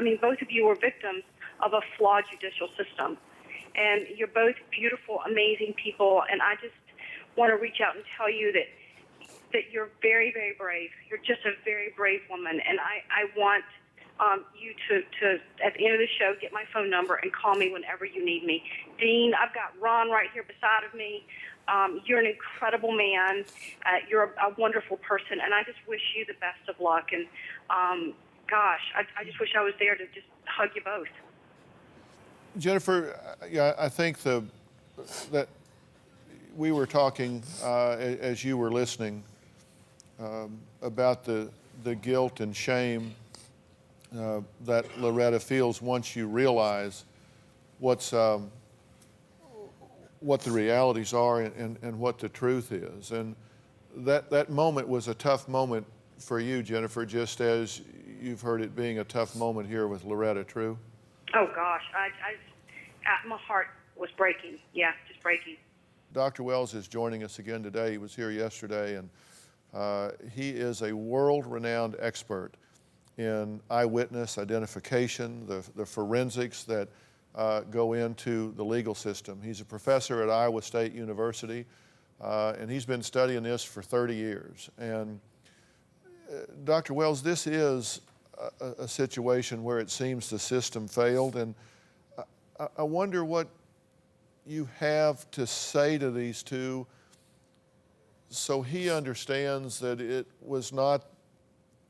I mean, both of you were victims of a flawed judicial system. And you're both beautiful, amazing people, and I just want to reach out and tell you that you're very, very brave. You're just a very brave woman, and I want you to, at the end of the show, get my phone number and call me whenever you need me. Dean, I've got Ron right here beside of me. You're an incredible man. You're a wonderful person, and I just wish you the best of luck. And gosh, I just wish I was there to just hug you both. Jennifer, yeah, I think that we were talking as you were listening about the guilt and shame that Loretta feels once you realize what the realities are and what the truth is. And that moment was a tough moment for you, Jennifer, just as you've heard it being a tough moment here with Loretta, true? Oh, gosh. My heart was breaking. Yeah, just breaking. Dr. Wells is joining us again today. He was here yesterday, and he is a world-renowned expert in eyewitness identification, the forensics that go into the legal system. He's a professor at Iowa State University, and he's been studying this for 30 years. And Dr. Wells, this is a situation where it seems the system failed, and I wonder what you have to say to these two so he understands that it was not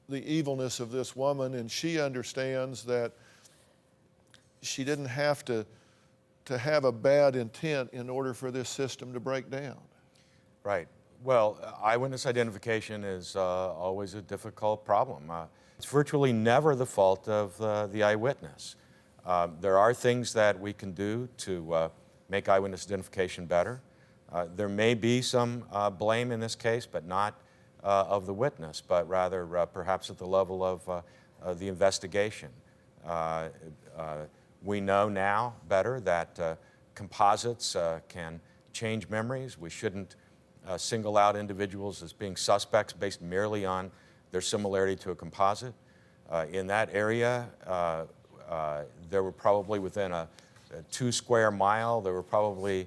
the evilness of this woman, and she understands that she didn't have to have a bad intent in order for this system to break down. Right. Well, eyewitness identification is always a difficult problem. It's virtually never the fault of the eyewitness. There are things that we can do to make eyewitness identification better. There may be some blame in this case, but not of the witness, but rather perhaps at the level of the investigation. We know now better that composites can change memories. We shouldn't single out individuals as being suspects based merely on their similarity to a composite. In that area, there were probably within a 2 square mile, there were probably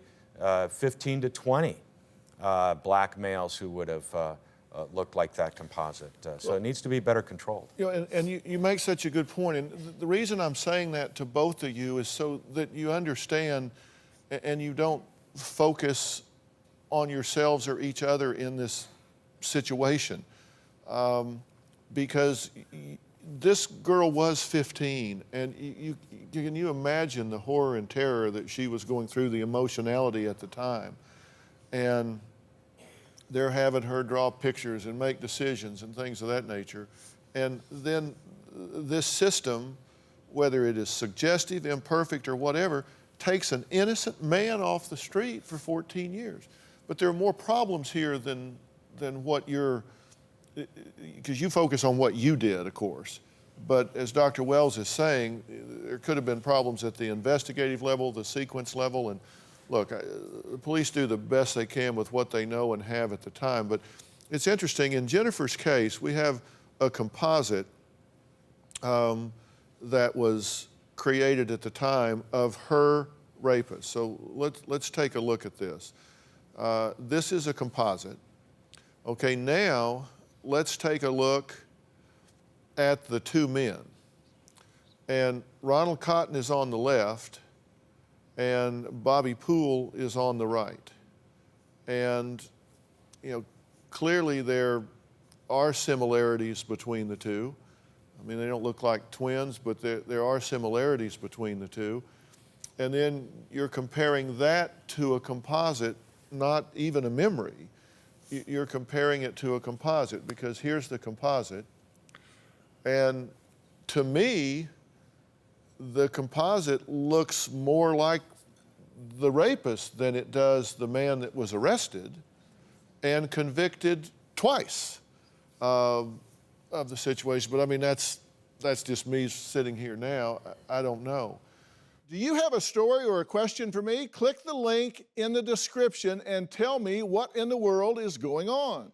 15 to 20 black males who would have looked like that composite. So it needs to be better controlled. You know, and you make such a good point. And the reason I'm saying that to both of you is so that you understand and you don't focus on yourselves or each other in this situation. Because this girl was 15, and can you imagine the horror and terror that she was going through, the emotionality at the time? And they're having her draw pictures and make decisions and things of that nature. And then this system, whether it is suggestive, imperfect, or whatever, takes an innocent man off the street for 14 years. But there are more problems here than what you're, because you focus on what you did, of course. But as Dr. Wells is saying, there could have been problems at the investigative level, the sequence level, and look, the police do the best they can with what they know and have at the time. But it's interesting, in Jennifer's case, we have a composite that was created at the time of her rapist. So let's take a look at this. This is a composite. Okay, now let's take a look at the two men. And Ronald Cotton is on the left, and Bobby Poole is on the right. And, you know, clearly there are similarities between the two. I mean, they don't look like twins, but there are similarities between the two. And then you're comparing that to a composite, not even a memory. You're comparing it to a composite, because here's the composite. And to me, the composite looks more like the rapist than it does the man that was arrested and convicted twice of the situation. But I mean, that's just me sitting here now. I don't know. Do you have a story or a question for me? Click the link in the description and tell me what in the world is going on.